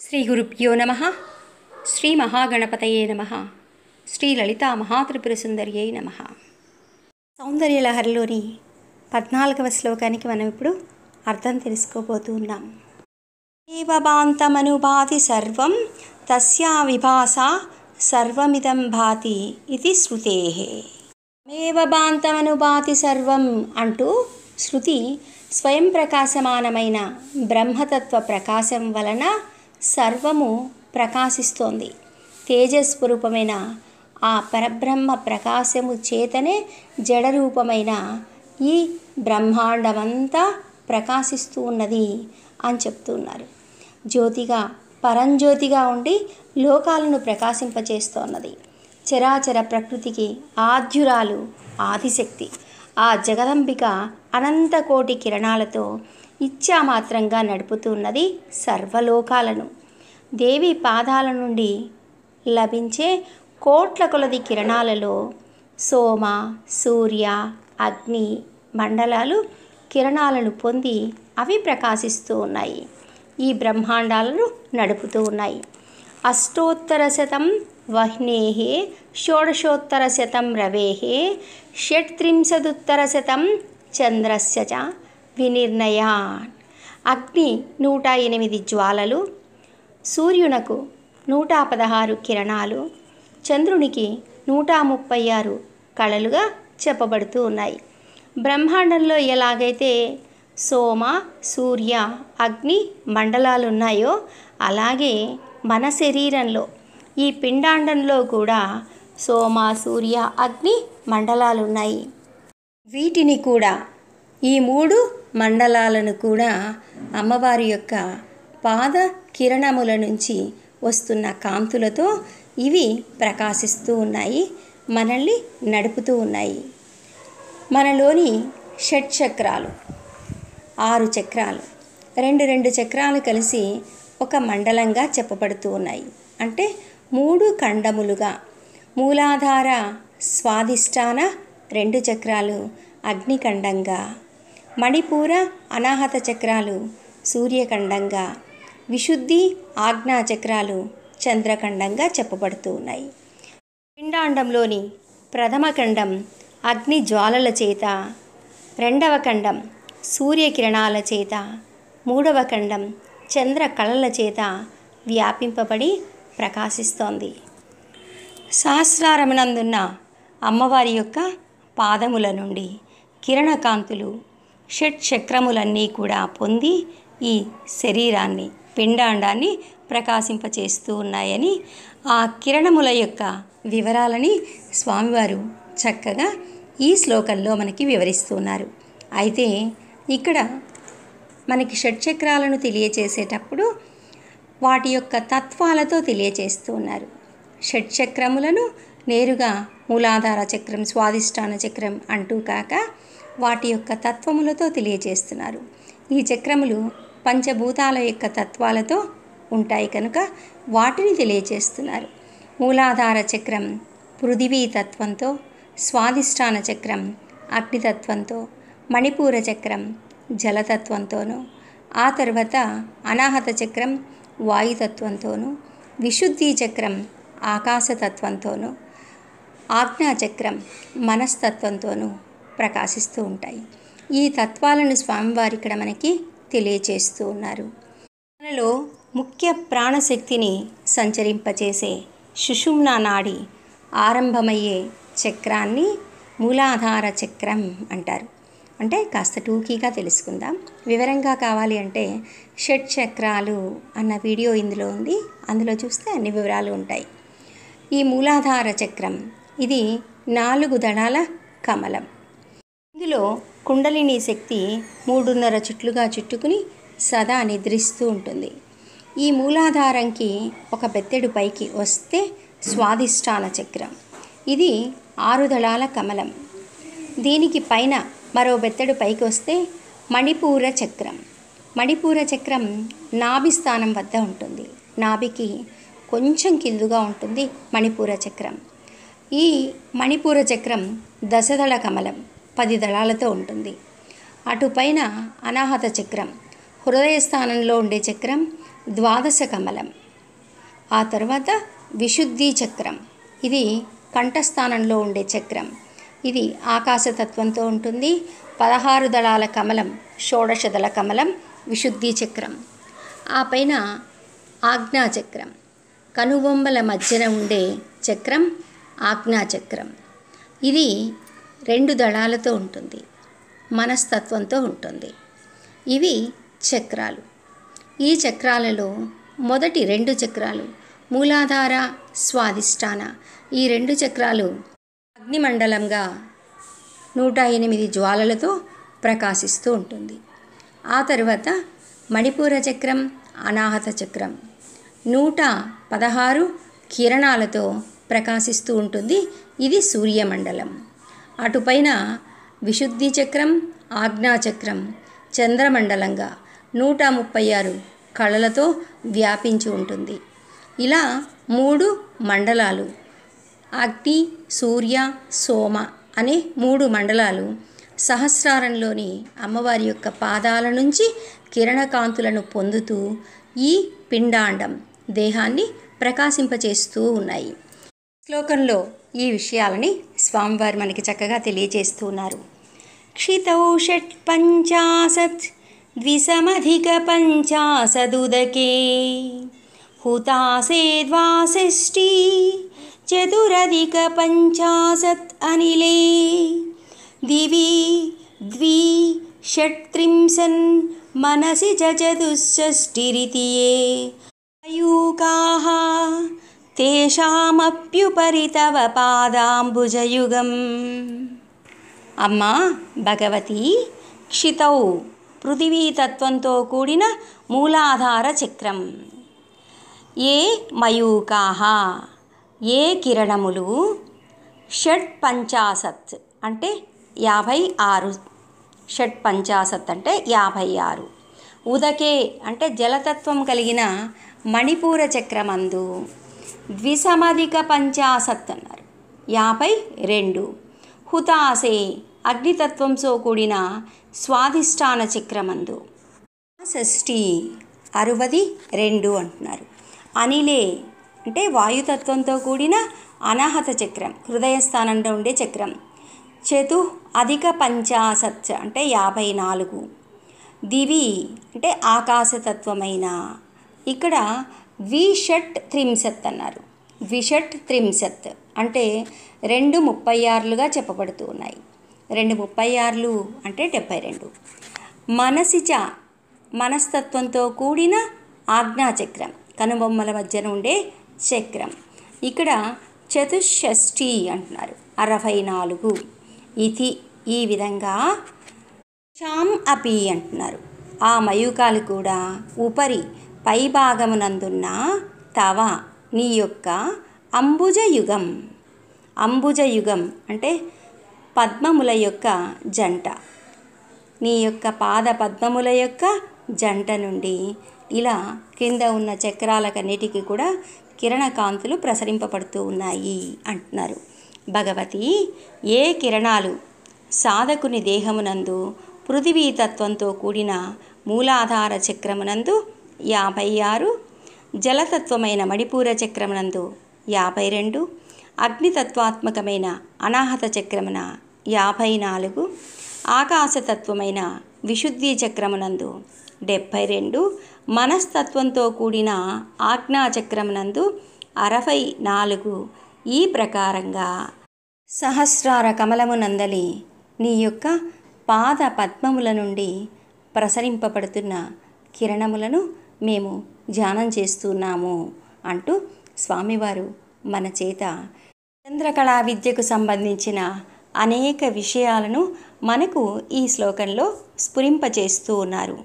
శ్రీ గురుభ్యో నమః. శ్రీ మహాగణపతయే నమః. శ్రీ లలితా మహాత్రిపురసుందర్యై నమః. సౌందర్యలహరిలోని 14వ శ్లోకానికి మనం ఇప్పుడు అర్థం తెలుసుకోబోతూ ఉన్నాం. ఏవబాంతమనుభాతి సర్వం తస్యా విభాసా సర్వమిదం భాతి ఇది శృతేః. ఏవబాంతమనుభాతి సర్వం అంటూ శృతి స్వయం ప్రకాశమానమైన బ్రహ్మతత్వ ప్రకాశం వలన సర్వము ప్రకాశిస్తోంది. తేజస్వరూపమైన ఆ పరబ్రహ్మ ప్రకాశము చేతనే జడరూపమైన ఈ బ్రహ్మాండమంతా ప్రకాశిస్తూ ఉన్నది అని చెప్తున్నారు. జ్యోతిగా పరంజ్యోతిగా ఉండి లోకాలను ప్రకాశింపచేస్తోన్నది. చరాచర ప్రకృతికి ఆద్యురాలు ఆదిశక్తి. ఆ జగదంబిక అనంతకోటి కిరణాలతో ఇచ్ఛామాత్రంగా నడుపుతున్నది సర్వలోకాలను. దేవి పాదాల నుండి లభించే కోట్ల కొలది కిరణాలలో సోమ, సూర్య, అగ్ని మండలాలు కిరణాలను పొంది అవి ప్రకాశిస్తూ ఉన్నాయి. ఈ బ్రహ్మాండాలను నడుపుతూ ఉన్నాయి. అష్టోత్తరశతం వహ్నేః షోడశోత్తరశతం రవేః షట్త్రింశదుత్తరశతం చంద్రస్య చ వినిర్ణయాన్. అగ్ని 108 జ్వాలలు, సూర్యునకు 116 కిరణాలు, చంద్రునికి 136 కళలుగా చెప్పబడుతూ ఉన్నాయి. బ్రహ్మాండంలో ఎలాగైతే సోమ, సూర్య, అగ్ని మండలాలు ఉన్నాయో అలాగే మన శరీరంలో ఈ పిండాండంలో కూడా సోమ, సూర్య, అగ్ని మండలాలు ఉన్నాయి. వీటిని కూడా ఈ 3 మండలాలను కూడా అమ్మవారి యొక్క పాద కిరణముల నుంచి వస్తున్న కాంతులతో ఇవి ప్రకాశిస్తూ ఉన్నాయి, మనల్ని నడుపుతూ ఉన్నాయి. మనలోని షట్చక్రాలు 6 చక్రాలు, 2 చక్రాలు కలిసి ఒక మండలంగా చెప్పబడుతూ ఉన్నాయి. అంటే 3 ఖండములుగా మూలాధార స్వాధిష్టాన 2 చక్రాలు అగ్నిఖండంగా, మణిపూర అనాహత చక్రాలు సూర్యఖండంగా, విశుద్ధి ఆజ్ఞా చక్రాలు చంద్రఖండంగా చెప్పబడుతూ ఉన్నాయి. పిండాండంలోని ప్రథమ ఖండం అగ్ని జ్వాలల చేత, 2వ ఖండం సూర్యకిరణాల చేత, 3వ ఖండం చంద్ర కళల చేత వ్యాపింపబడి ప్రకాశిస్తోంది. సహస్రారమునందున్న అమ్మవారి యొక్క పాదముల నుండి కిరణకాంతులు షట్చక్రములన్నీ కూడా పొంది ఈ శరీరాన్ని పిండాండాన్ని ప్రకాశింపచేస్తూ ఉన్నాయని ఆ కిరణముల యొక్క వివరాలని స్వామివారు చక్కగా ఈ శ్లోకంలో మనకి వివరిస్తున్నారు. అయితే ఇక్కడ మనకి షట్చక్రాలను తెలియచేసేటప్పుడు వాటి యొక్క తత్వాలతో తెలియచేస్తూ ఉన్నారు. షట్చక్రములను నేరుగా మూలాధార చక్రం, స్వాధిష్టాన చక్రం అంటూ కాక వాటి యొక్క తత్వములతో తెలియచేస్తున్నారు. ఈ చక్రములు పంచభూతాల యొక్క తత్వాలతో ఉంటాయి కనుక వాటిని తెలియచేస్తున్నారు. మూలాధార చక్రం పృథివీ తత్వంతో, స్వాధిష్టాన చక్రం అగ్నితత్వంతో, మణిపూర చక్రం జలతత్వంతోనూ, ఆ తర్వాత అనాహత చక్రం వాయుతత్వంతోనూ, విశుద్ధి చక్రం ఆకాశతత్వంతోనూ, ఆజ్ఞాచక్రం మనస్తత్వంతోనూ ప్రకాశిస్తూ ఉంటాయి. ఈ తత్వాలను స్వామివారి ఇక్కడ మనకి తెలియచేస్తూ ఉన్నారు. మనలో ముఖ్య ప్రాణశక్తిని సంచరింపచేసే సుషుమ్నా నాడి ఆరంభమయ్యే చక్రాన్ని మూలాధార చక్రం అంటారు. అంటే కాస్త టూకీగా తెలుసుకుందాం. వివరంగా కావాలి అంటే షట్ చక్రాలు అన్న వీడియో ఇందులో ఉంది, అందులో చూస్తే అన్ని వివరాలు ఉంటాయి. ఈ మూలాధార చక్రం ఇది 4 దళాల కమలం. ఇందులో కుండలిని శక్తి 3.5 చుట్లుగా చుట్టుకుని సదా నిద్రిస్తూ ఉంటుంది. ఈ మూలాధారంకి ఒక బెత్తెడు పైకి వస్తే స్వాధిష్టాన చక్రం, ఇది 6 దళాల కమలం. దీనికి పైన మరో బెత్తెడు పైకి వస్తే మణిపూర చక్రం. మణిపూర చక్రం నాభి స్థానం వద్ద ఉంటుంది. నాభికి కొంచెం కిందుగా ఉంటుంది మణిపూర చక్రం. ఈ మణిపూర చక్రం 10 దళ కమలం, 10 దళాలతో ఉంటుంది. అటుపైన అనాహత చక్రం హృదయ స్థానంలో ఉండే చక్రం ద్వాదశ కమలం. ఆ తర్వాత విశుద్ధి చక్రం, ఇది కంఠస్థానంలో ఉండే చక్రం. ఇది ఆకాశతత్వంతో ఉంటుంది. 16 దళాల కమలం, షోడశ దళ కమలం విశుద్ధి చక్రం. ఆ పైన ఆజ్ఞాచక్రం, కనుబొమ్మల మధ్యన ఉండే చక్రం ఆజ్ఞాచక్రం. ఇది 2 దళాలతో ఉంటుంది, మనస్తత్వంతో ఉంటుంది. ఇవి చక్రాలు. ఈ చక్రాలలో మొదటి 2 చక్రాలు మూలాధార, స్వాధిష్టాన, ఈ 2 చక్రాలు అగ్నిమండలంగా 108 జ్వాలలతో ప్రకాశిస్తూ ఉంటుంది. ఆ తర్వాత మణిపూర చక్రం, అనాహత చక్రం 116 కిరణాలతో ప్రకాశిస్తూ ఉంటుంది. ఇది సూర్యమండలం. అటుపైన విశుద్ధి చక్రం, ఆజ్ఞాచక్రం చంద్రమండలంగా 136 కళలతో వ్యాపించి ఉంటుంది. ఇలా 3 మండలాలు, అగ్ని, సూర్య, సోమ అనే 3 మండలాలు సహస్రారంలోని అమ్మవారి యొక్క పాదాల నుంచి కిరణకాంతులను పొందుతూ ఈ పిండాండం దేహాన్ని ప్రకాశింపచేస్తూ ఉన్నాయి. శ్లోకంలో ఈ విషయాలని స్వామివారు మనకి చక్కగా తెలియజేస్తూ ఉన్నారు. క్షితౌ షట్పంచాశత్ ద్విసమధిక పంచాశదుదకే హుతాసే ద్వాషష్ఠీ చతురధిక పంచాశత్ అనిలే దివి ద్వి షట్త్రింశన్ మనసి చతుషష్ఠిరితియే మయూకాః తేషామప్యుపరి తవ పాదాంబుజయుగం. అమ్మా భగవతి, క్షితౌ పృథివీతత్వంతో కూడిన మూలాధార చక్రం, ఏ మయూకాః ఏ కిరణములు, షట్పంచాశత్ అంటే 56, షట్పంచాశత్ అంటే 56, ఉదకే అంటే జలతత్వం కలిగిన మణిపూర చక్రమందు, ద్విసమధిక పంచాశత్ అన్నారు 52, హుతాసే అగ్నితత్వంతో కూడిన స్వాధిష్టాన చక్రమందు, షష్ఠి 62 అంటున్నారు. అనిలే అంటే వాయుతత్వంతో కూడిన అనాహత చక్రం, హృదయస్థానంలో ఉండే చక్రం, చతు అధిక పంచాశత్ అంటే 54, దివి అంటే ఆకాశతత్వమైన, ఇక్కడ ద్విషట్ త్రింశత్ అన్నారు. ద్విషట్ త్రింశత్ అంటే 2 36లుగా చెప్పబడుతూ ఉన్నాయి. 2 36 అంటే 72. మనసిచ మనస్తత్వంతో కూడిన ఆజ్ఞాచక్రం, కనుబొమ్మల మధ్యన ఉండే చక్రం, ఇక్కడ చతుషష్ఠి అంటున్నారు 64. ఇది ఈ విధంగా షాం అపి అంటున్నారు. ఆ మయూకాలు కూడా ఉపరి పైభాగమునందున్న తవ నీ యొక్క అంబుజయుగం. అంబుజయుగం అంటే పద్మముల యొక్క జంట, నీ యొక్క పాద పద్మముల యొక్క జంట నుండి ఇలా కింద ఉన్న చక్రాలకన్నిటికీ కూడా కిరణకాంతులు ప్రసరింపబడుతూ ఉన్నాయి అంటున్నారు. భగవతి, ఏ కిరణాలు సాధకుని దేహమునందు పృథివీతత్వంతో కూడిన మూలాధార చక్రమునందు 56, జలతత్వమైన మణిపూర చక్రమునందు 52, అగ్నితత్వాత్మకమైన అనాహత చక్రమున 54, ఆకాశతత్వమైన విశుద్ధి చక్రమునందు 72, మనస్తత్వంతో కూడిన ఆజ్ఞాచక్రమునందు 64. ఈ ప్రకారంగా సహస్రార కమలమునందలి నీ యొక్క పాద పద్మముల నుండి ప్రసరింపబడుతున్న కిరణములను మేము ధ్యానం చేస్తున్నాము అంటూ స్వామివారు మన చేత చంద్రకళా విద్యకు సంబంధించిన అనేక విషయాలను మనకు ఈ శ్లోకంలో స్ఫురింపచేస్తూ ఉన్నారు.